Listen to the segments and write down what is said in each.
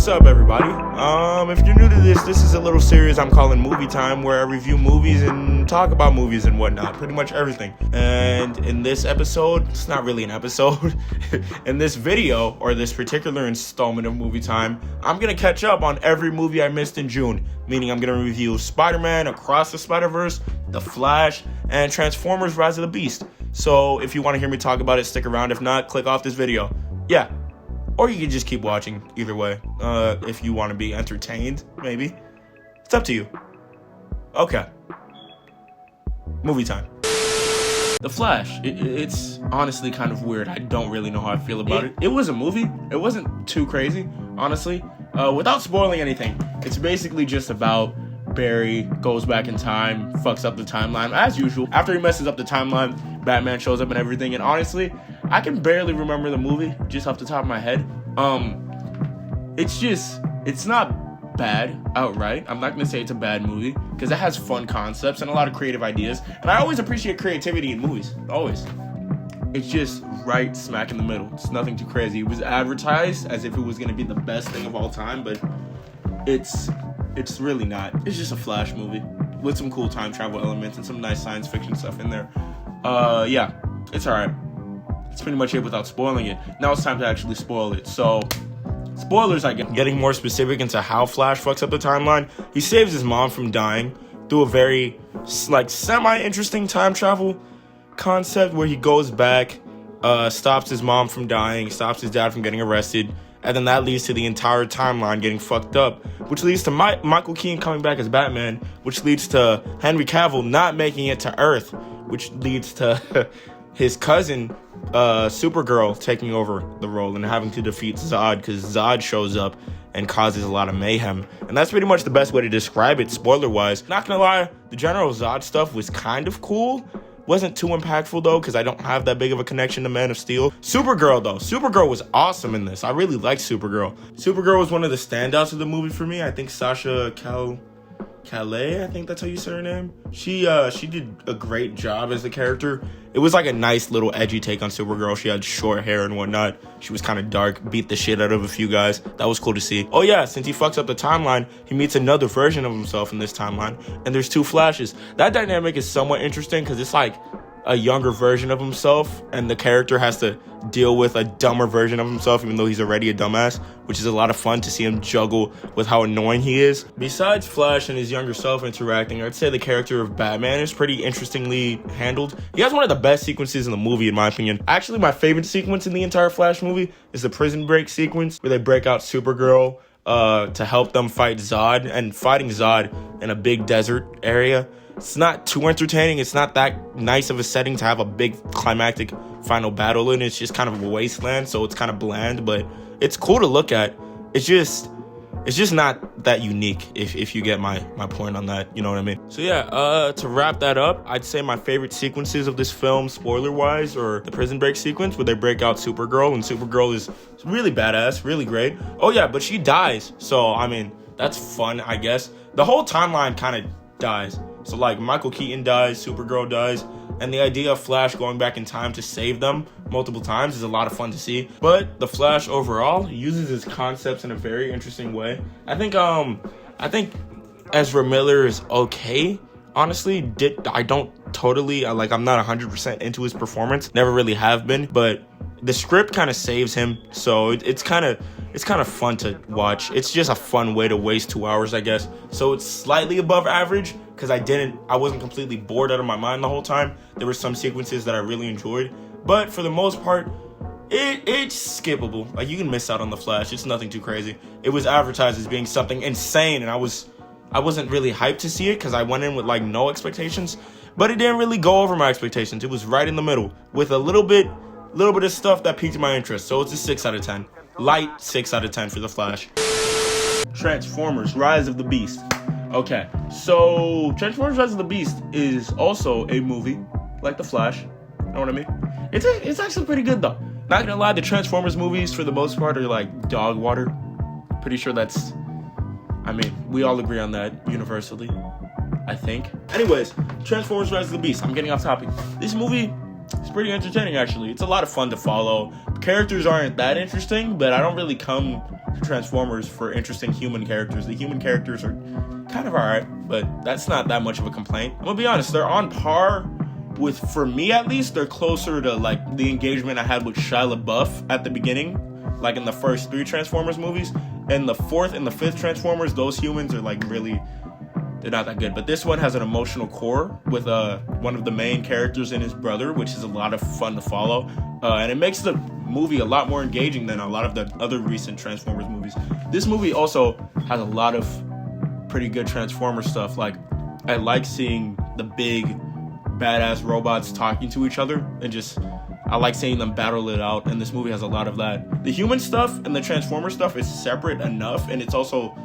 What's up, everybody? If you're new to this is a little series I'm calling Movie Time, where I review movies and talk about movies and whatnot, pretty much everything. And in this episode, it's not really an episode, in this video, or this particular installment of Movie Time, I'm gonna catch up on every movie I missed in June, meaning I'm gonna review Spider-Man, Across the Spider-Verse, The Flash, and Transformers: Rise of the Beast. So if you want to hear me talk about it, stick around. If not, click off this video. Yeah. Or you can just keep watching, either way, if you want to be entertained, maybe. It's up to you. Okay. Movie time. The Flash, it's honestly kind of weird. I don't really know how I feel about it. It was a movie. It wasn't too crazy, honestly. Without spoiling anything, it's basically just about Barry goes back in time, fucks up the timeline, as usual. After he messes up the timeline, Batman shows up and everything, and honestly, I can barely remember the movie, just off the top of my head. It's not bad outright. I'm not gonna say it's a bad movie, because it has fun concepts and a lot of creative ideas, and I always appreciate creativity in movies, always. It's just right smack in the middle. It's nothing too crazy. It was advertised as if it was gonna be the best thing of all time, but it's really not. It's just a Flash movie with some cool time travel elements and some nice science fiction stuff in there. Yeah, it's alright. That's pretty much it without spoiling it. Now it's time to actually spoil it. So, spoilers, I guess. Getting more specific into how Flash fucks up the timeline, he saves his mom from dying through a very, semi-interesting time travel concept where he goes back, stops his mom from dying, stops his dad from getting arrested, and then that leads to the entire timeline getting fucked up, which leads to Michael Keaton coming back as Batman, which leads to Henry Cavill not making it to Earth, which leads to his cousin, Supergirl, taking over the role and having to defeat Zod, because Zod shows up and causes a lot of mayhem. And that's pretty much the best way to describe it, spoiler-wise. Not gonna lie, the general Zod stuff was kind of cool. Wasn't too impactful, though, because I don't have that big of a connection to Man of Steel. Supergirl, though. Supergirl was awesome in this. I really liked Supergirl. Supergirl was one of the standouts of the movie for me. I think Sasha Calais, I think that's how you say her name. She did a great job as the character. It was like a nice little edgy take on Supergirl. She had short hair and whatnot. She was kind of dark, beat the shit out of a few guys. That was cool to see. Oh yeah, since he fucks up the timeline, he meets another version of himself in this timeline, and there's two Flashes. That dynamic is somewhat interesting because it's like a younger version of himself, and the character has to deal with a dumber version of himself, even though he's already a dumbass, which is a lot of fun to see him juggle with how annoying he is. Besides Flash and his younger self interacting, I'd say the character of Batman is pretty interestingly handled. He has one of the best sequences in the movie, in my opinion. Actually, my favorite sequence in the entire Flash movie is the prison break sequence, where they break out Supergirl to help them fight Zod, and fighting Zod in a big desert area. It's not too entertaining. It's not that nice of a setting to have a big climactic final battle in. It's just kind of a wasteland, so it's kind of bland, but it's cool to look at. It's just not that unique, if you get my point on that, you know what I mean? So yeah, to wrap that up, I'd say my favorite sequences of this film, spoiler-wise, are the prison break sequence where they break out Supergirl, and Supergirl is really badass, really great. Oh yeah, but she dies, so I mean, that's fun, I guess. The whole timeline kind of dies. So like Michael Keaton dies, Supergirl dies, and the idea of Flash going back in time to save them multiple times is a lot of fun to see. But the Flash overall uses his concepts in a very interesting way. I think Ezra Miller is okay. Honestly, I don't totally, I'm not 100% into his performance. Never really have been, but the script kind of saves him, so it's kind of fun to watch. It's just a fun way to waste 2 hours, I guess. So it's slightly above average, because I wasn't completely bored out of my mind the whole time. There were some sequences that I really enjoyed, but for the most part, it's skippable. Like, you can miss out on the Flash. It's nothing too crazy. It was advertised as being something insane, and I wasn't really hyped to see it because I went in with no expectations, but it didn't really go over my expectations. It was right in the middle with a little bit of stuff that piqued my interest. So it's a 6 out of 10. Light 6 out of 10 for the Flash. Transformers: Rise of the Beast. Okay, so Transformers: Rise of the Beast is also a movie like the Flash. You know what I mean? It's actually pretty good though. Not gonna lie, the Transformers movies for the most part are like dog water. Pretty sure we all agree on that universally, I think. Anyways, Transformers: Rise of the Beast. I'm getting off topic. This movie, It's pretty entertaining, actually. It's a lot of fun to follow. Characters aren't that interesting, but I don't really come to Transformers for interesting human characters. The human characters are kind of alright, but that's not that much of a complaint. I'm gonna be honest, they're on par with, for me at least, they're closer to like the engagement I had with Shia LaBeouf at the beginning, like in the first 3 Transformers movies. And the 4th and the 5th Transformers, those humans are like really, they're not that good. But this one has an emotional core with one of the main characters and his brother, which is a lot of fun to follow. And it makes the movie a lot more engaging than a lot of the other recent Transformers movies. This movie also has a lot of pretty good Transformers stuff. Like, I like seeing the big, badass robots talking to each other, and just, I like seeing them battle it out, and this movie has a lot of that. The human stuff and the Transformer stuff is separate enough, and it also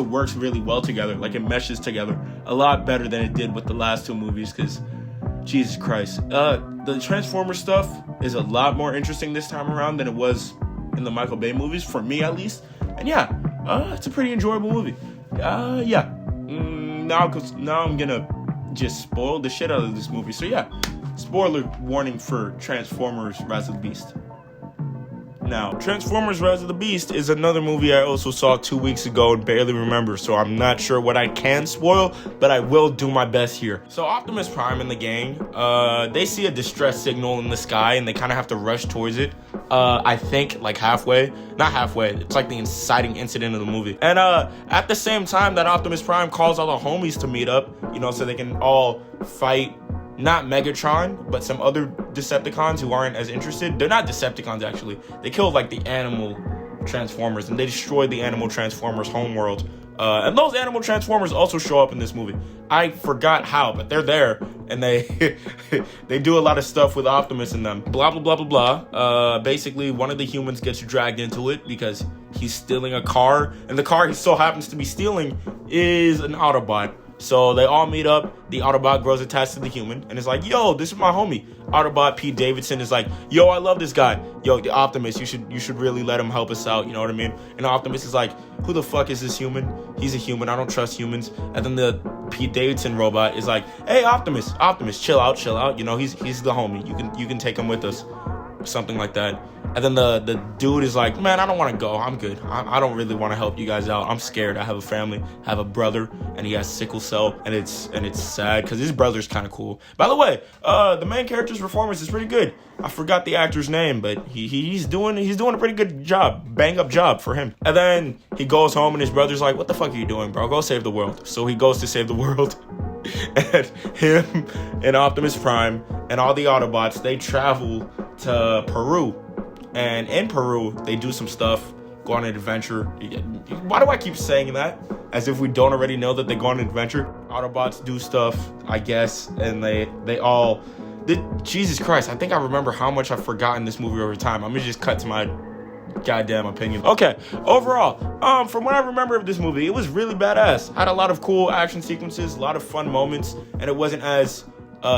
works really well together. Like, it meshes together a lot better than it did with the last 2 movies, because Jesus Christ. The Transformer stuff is a lot more interesting this time around than it was in the Michael Bay movies, for me at least. And yeah, it's a pretty enjoyable movie. Yeah. Now I'm gonna just spoil the shit out of this movie. So yeah, spoiler warning for Transformers Rise of the Beast. Now, Transformers Rise of the Beast is another movie I also saw 2 weeks ago and barely remember, so I'm not sure what I can spoil, but I will do my best here. So Optimus Prime and the gang, they see a distress signal in the sky and they kind of have to rush towards it. I think like not halfway, it's like the inciting incident of the movie. And at the same time that Optimus Prime calls all the homies to meet up, so they can all fight, not Megatron, but some other Decepticons who aren't as interested. They're not Decepticons, actually. They killed like the animal Transformers, and they destroyed the animal Transformers homeworld. And those animal Transformers also show up in this movie. I forgot how, but they're there, and they they do a lot of stuff with Optimus in them. Blah, blah, blah, blah, blah. Basically, one of the humans gets dragged into it because he's stealing a car, and the car he so happens to be stealing is an Autobot. So they all meet up, the Autobot grows attached to the human, and is like, yo, this is my homie. Autobot Pete Davidson is like, yo, I love this guy. Yo, the Optimus, you should really let him help us out, you know what I mean? And Optimus is like, who the fuck is this human? He's a human, I don't trust humans. And then the Pete Davidson robot is like, hey, Optimus, chill out, he's the homie, you can take him with us. Something like that. And then the dude is like, man, I don't want to go. I'm good. I don't really want to help you guys out. I'm scared. I have a family. I have a brother, and he has sickle cell, and it's sad because his brother's kind of cool. By the way, the main character's performance is pretty good. I forgot the actor's name, but he's doing a pretty good job. Bang up job for him. And then he goes home, and his brother's like, what the fuck are you doing, bro? Go save the world. So he goes to save the world. And him and Optimus Prime and all the Autobots, they travel to Peru. And in Peru, they do some stuff, go on an adventure. Why do I keep saying that? As if we don't already know that they go on an adventure. Autobots do stuff, I guess, and Jesus Christ, I think I remember how much I've forgotten this movie over time. I'm gonna just cut to my goddamn opinion. Okay, overall, from what I remember of this movie, it was really badass. Had a lot of cool action sequences, a lot of fun moments, and it wasn't as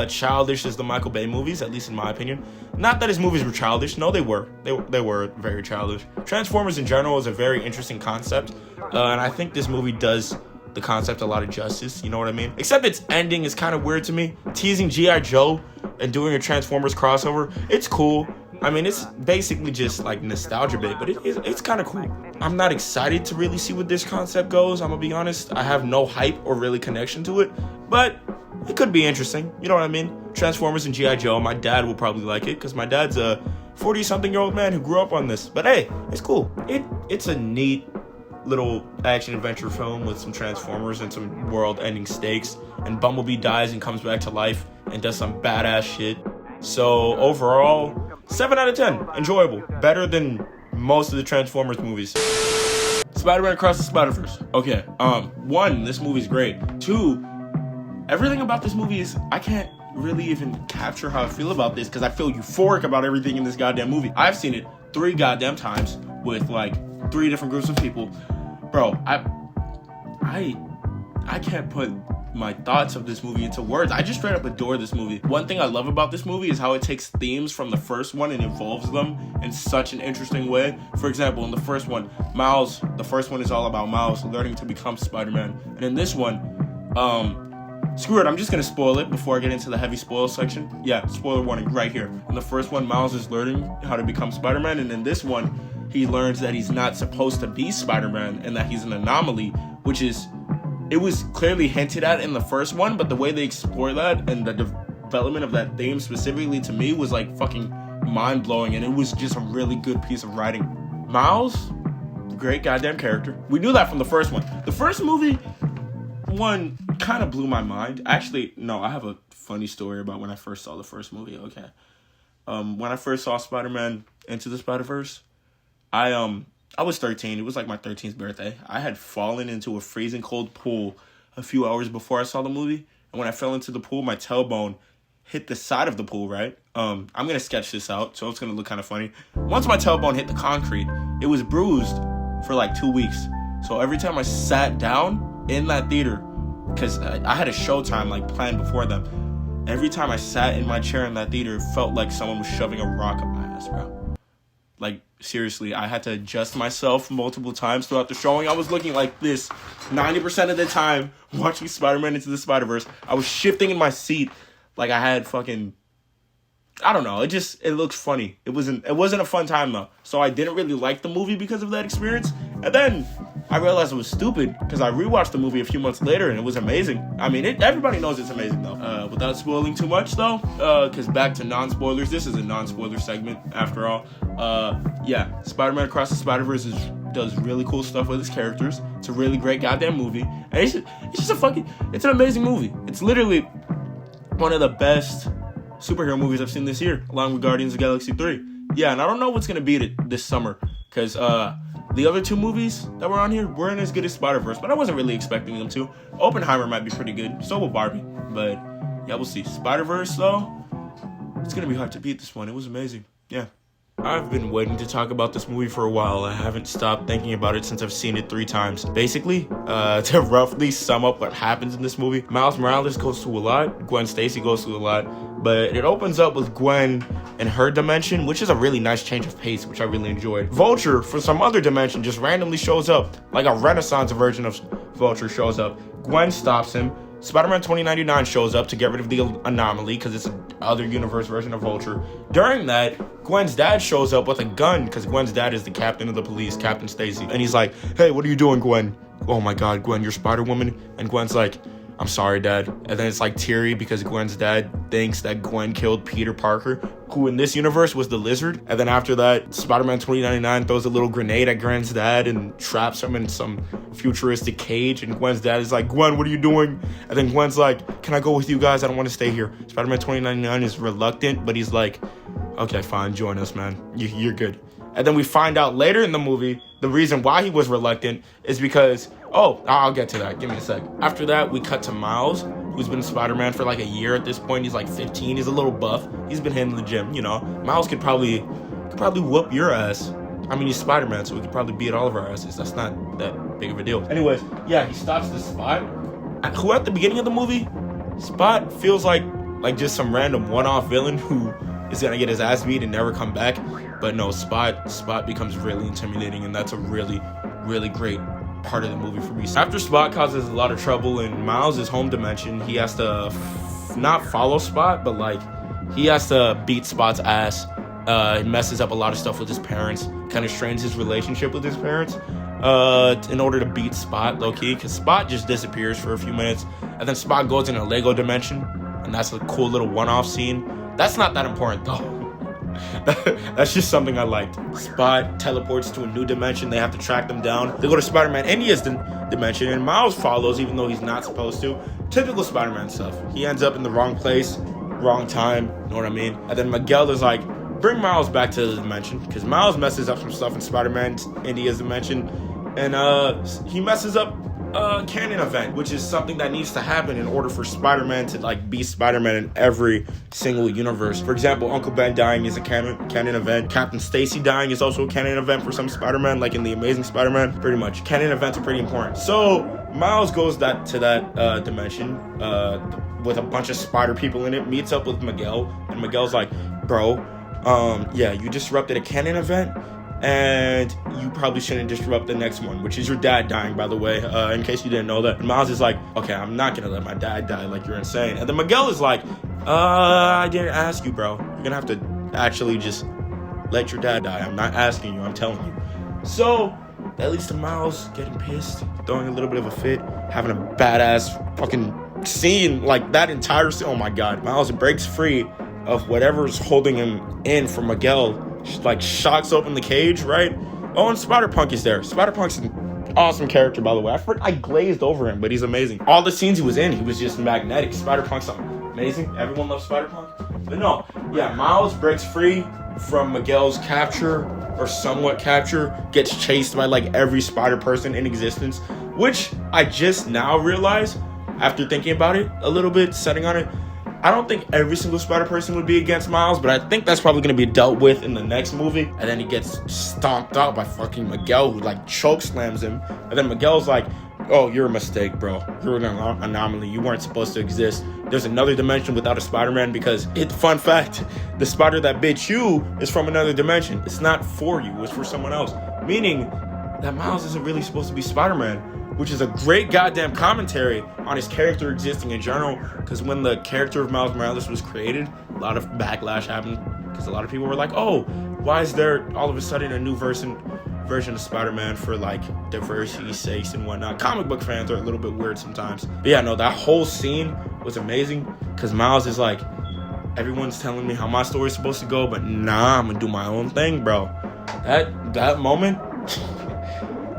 childish as the Michael Bay movies, at least in my opinion. Not that his movies were childish. No, they were. They were very childish. Transformers in general is a very interesting concept, and I think this movie does the concept a lot of justice, you know what I mean? Except its ending is kind of weird to me. Teasing G.I. Joe and doing a Transformers crossover, it's cool. I mean, it's basically just like nostalgia bait, but it's kind of cool. I'm not excited to really see what this concept goes, I'm gonna be honest. I have no hype or really connection to it, but it could be interesting, you know what I mean? Transformers and G.I. Joe, my dad will probably like it, because my dad's a 40-something-year-old man who grew up on this. But hey, it's cool. It's a neat little action-adventure film with some Transformers and some world-ending stakes, and Bumblebee dies and comes back to life and does some badass shit. So overall, 7 out of 10. Enjoyable. Better than most of the Transformers movies. Spider-Man Across the Spider-Verse. Okay, 1, this movie's great. 2, everything about this movie is, I can't really even capture how I feel about this because I feel euphoric about everything in this goddamn movie. I've seen it 3 goddamn times with like 3 different groups of people. Bro, I can't put my thoughts of this movie into words. I just straight up adore this movie. One thing I love about this movie is how it takes themes from the first one and evolves them in such an interesting way. For example, in the first one, the first one is all about Miles learning to become Spider-Man. And in this one, Screw it, I'm just gonna spoil it before I get into the heavy spoil section. Yeah, spoiler warning right here. In the first one, Miles is learning how to become Spider-Man, and in this one, he learns that he's not supposed to be Spider-Man and that he's an anomaly, which is, it was clearly hinted at in the first one, but the way they explore that and the development of that theme specifically to me was like fucking mind-blowing, and it was just a really good piece of writing. Miles, great goddamn character. We knew that from the first one. The first movie, one, kind of blew my mind. Actually, no, I have a funny story about when I first saw the first movie, okay. When I first saw Spider-Man Into the Spider-Verse, I was 13. It was like my 13th birthday. I had fallen into a freezing cold pool a few hours before I saw the movie. And when I fell into the pool, my tailbone hit the side of the pool, right? I'm going to sketch this out, so it's going to look kind of funny. Once my tailbone hit the concrete, it was bruised for like 2 weeks. So every time I sat down in that theater, because I had a showtime like planned before them, every time I sat in my chair in that theater, it felt like someone was shoving a rock up my ass, bro. Like, seriously, I had to adjust myself multiple times throughout the showing. I was looking like this 90% of the time watching Spider-Man Into the Spider-Verse. I was shifting in my seat like I had fucking, I don't know. It looked funny. It wasn't a fun time though. So I didn't really like the movie because of that experience. And then I realized it was stupid because I rewatched the movie a few months later and it was amazing. I mean, everybody knows it's amazing though. Without spoiling too much though, because back to non-spoilers. This is a non-spoiler segment after all. Yeah, Spider-Man Across the Spider-Verse does really cool stuff with his characters. It's a really great goddamn movie. And it's an amazing movie. It's literally one of the best superhero movies I've seen this year, along with Guardians of the Galaxy 3. Yeah, and I don't know what's going to beat it this summer, because the other two movies that were on here weren't as good as Spider-Verse, but I wasn't really expecting them to. Oppenheimer might be pretty good, so will Barbie, but yeah, we'll see. Spider-Verse, though, it's going to be hard to beat this one. It was amazing, yeah. I've been waiting to talk about this movie for a while. I haven't stopped thinking about it since I've seen it 3 times. Basically, to roughly sum up what happens in this movie, Miles Morales goes through a lot, Gwen Stacy goes through a lot, but it opens up with Gwen in her dimension, which is a really nice change of pace, which I really enjoyed. Vulture, for some other dimension, just randomly shows up, like a Renaissance version of Vulture shows up. Gwen stops him. Spider-Man 2099 shows up to get rid of the anomaly because it's an other universe version of Vulture. During that, Gwen's dad shows up with a gun because Gwen's dad is the captain of the police, Captain Stacy. And he's like, hey, what are you doing, Gwen? Oh my God, Gwen, you're Spider-Woman? And Gwen's like, I'm sorry, Dad. And then it's like teary because Gwen's dad thinks that Gwen killed Peter Parker, who in this universe was the Lizard. And then after that, Spider-Man 2099 throws a little grenade at Gwen's dad and traps him in some futuristic cage. And Gwen's dad is like, Gwen, what are you doing? And then Gwen's like, can I go with you guys? I don't want to stay here. Spider-Man 2099 is reluctant, but he's like, okay, fine, join us, man. You're good. And then we find out later in the movie, the reason why he was reluctant is because, I'll get to that. Give me a sec. After that, we cut to Miles, who's been Spider-Man for like a year at this point. He's like 15. He's a little buff. He's been hitting the gym, you know. Miles could probably whoop your ass. I mean, he's Spider-Man, so he could probably beat all of our asses. That's not that big of a deal. Anyways, yeah, he stops the Spot, who at the beginning of the movie, Spot feels like just some random one-off villain who is gonna get his ass beat and never come back. But no, Spot becomes really intimidating, and that's a really, really great part of the movie for me. After Spot causes a lot of trouble in Miles' home dimension, he has to not follow Spot, but like he has to beat Spot's ass. He messes up a lot of stuff with his parents, kind of strains his relationship with his parents in order to beat Spot, low-key, because Spot just disappears for a few minutes, and then Spot goes in a Lego dimension, and that's a cool little one-off scene. That's not that important, though. That's just something I liked. Spot teleports to a new dimension. They have to track them down. They go to Spider-Man India's dimension, and Miles follows, even though he's not supposed to. Typical Spider-Man stuff. He ends up in the wrong place, wrong time, you know what I mean? And then Miguel is like, bring Miles back to the dimension, because Miles messes up some stuff in Spider-Man India's dimension, and he messes up a canon event, which is something that needs to happen in order for Spider-Man to like be Spider-Man in every single universe. For example, Uncle Ben dying is a canon event. Captain Stacy dying is also a canon event for some Spider-Man, like in the Amazing Spider-Man. Pretty much, canon events are pretty important. So Miles goes to that dimension with a bunch of spider people in it, meets up with Miguel, and Miguel's like, bro, yeah, you disrupted a canon event, and you probably shouldn't disrupt the next one, which is your dad dying, by the way, in case you didn't know that. And Miles is like, okay, I'm not gonna let my dad die, like, you're insane. And then Miguel is like, I didn't ask you, bro. You're gonna have to actually just let your dad die. I'm not asking you, I'm telling you. So that leads to Miles getting pissed, throwing a little bit of a fit, having a badass fucking scene, like that entire scene. Oh my god. Miles breaks free of whatever's holding him in from Miguel, like shocks open the cage, right? Oh, and Spider-Punk is there. Spider-Punk's an awesome character, by the way. I glazed over him, but he's amazing. All the scenes he was in, he was just magnetic. Spider-Punk's amazing. Everyone loves Spider-Punk. But no, yeah, Miles breaks free from Miguel's capture, or somewhat capture, gets chased by like every spider person in existence, which I just now realize, after thinking about it a little bit, setting on it, I don't think every single spider person would be against Miles, but I think that's probably going to be dealt with in the next movie. And then he gets stomped out by fucking Miguel, who like choke slams him. And then Miguel's like, oh, you're a mistake, bro. You're an anomaly. You weren't supposed to exist. There's another dimension without a Spider-Man because, fun fact, the spider that bit you is from another dimension. It's not for you. It's for someone else. Meaning that Miles isn't really supposed to be Spider-Man, which is a great goddamn commentary on his character existing in general, because when the character of Miles Morales was created, a lot of backlash happened, because a lot of people were like, oh, why is there all of a sudden a new version of Spider-Man for like diversity's sakes and whatnot. Comic book fans are a little bit weird sometimes. But yeah, no, that whole scene was amazing, because Miles is like, everyone's telling me how my story's supposed to go, but nah, I'm gonna do my own thing, bro. That moment,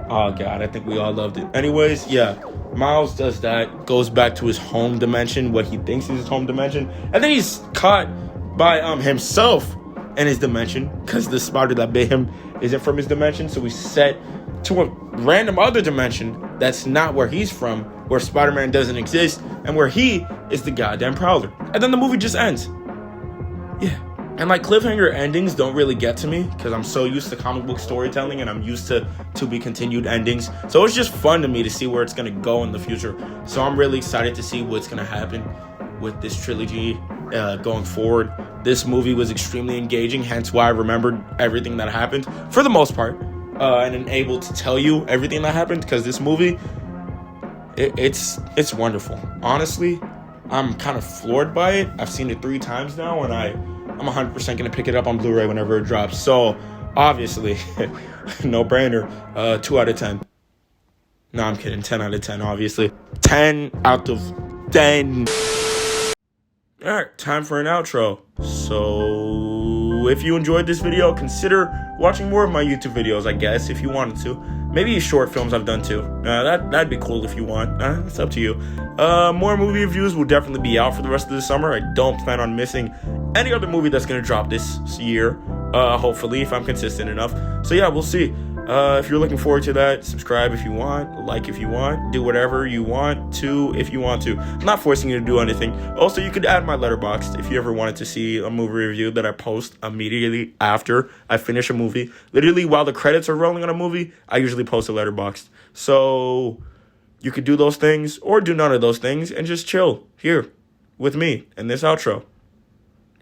oh god, I think we all loved it. Anyways, yeah, Miles does that, goes back to his home dimension, what he thinks is his home dimension, and then he's caught by himself in his dimension, because the spider that bit him isn't from his dimension, so he's set to a random other dimension that's not where he's from, where Spider-Man doesn't exist, and where he is the goddamn Prowler. And then the movie just ends. Yeah. And like, cliffhanger endings don't really get to me, because I'm so used to comic book storytelling and I'm used to be continued endings. So it's just fun to me to see where it's going to go in the future. So I'm really excited to see what's going to happen with this trilogy going forward. This movie was extremely engaging, hence why I remembered everything that happened for the most part, and am able to tell you everything that happened, because this movie, it's wonderful. Honestly, I'm kind of floored by it. I've seen it 3 times now, and I'm 100% going to pick it up on Blu-ray whenever it drops. So, obviously, no brainer, 2 out of 10. No, I'm kidding, 10 out of 10, obviously. 10 out of 10. Alright, time for an outro. So, if you enjoyed this video, consider watching more of my YouTube videos, I guess, if you wanted to. Maybe short films I've done too. That'd be cool if you want. It's up to you. More movie reviews will definitely be out for the rest of the summer. I don't plan on missing any other movie that's going to drop this year. Hopefully, if I'm consistent enough. So yeah, we'll see. If you're looking forward to that, subscribe if you want, like if you want, do whatever you want to if you want to. I'm not forcing you to do anything. Also, you could add my Letterboxd if you ever wanted to see a movie review that I post immediately after I finish a movie. Literally, while the credits are rolling on a movie, I usually post a Letterboxd. So you could do those things or do none of those things and just chill here with me in this outro.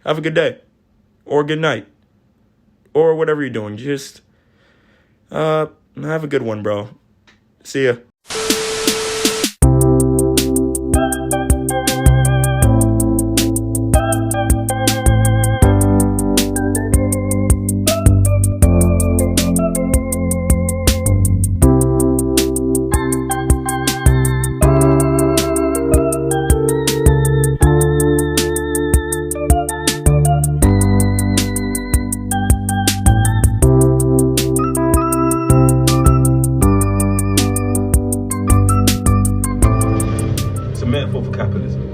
Have a good day or good night or whatever you're doing. Just have a good one, bro. See ya. Metaphor for capitalism.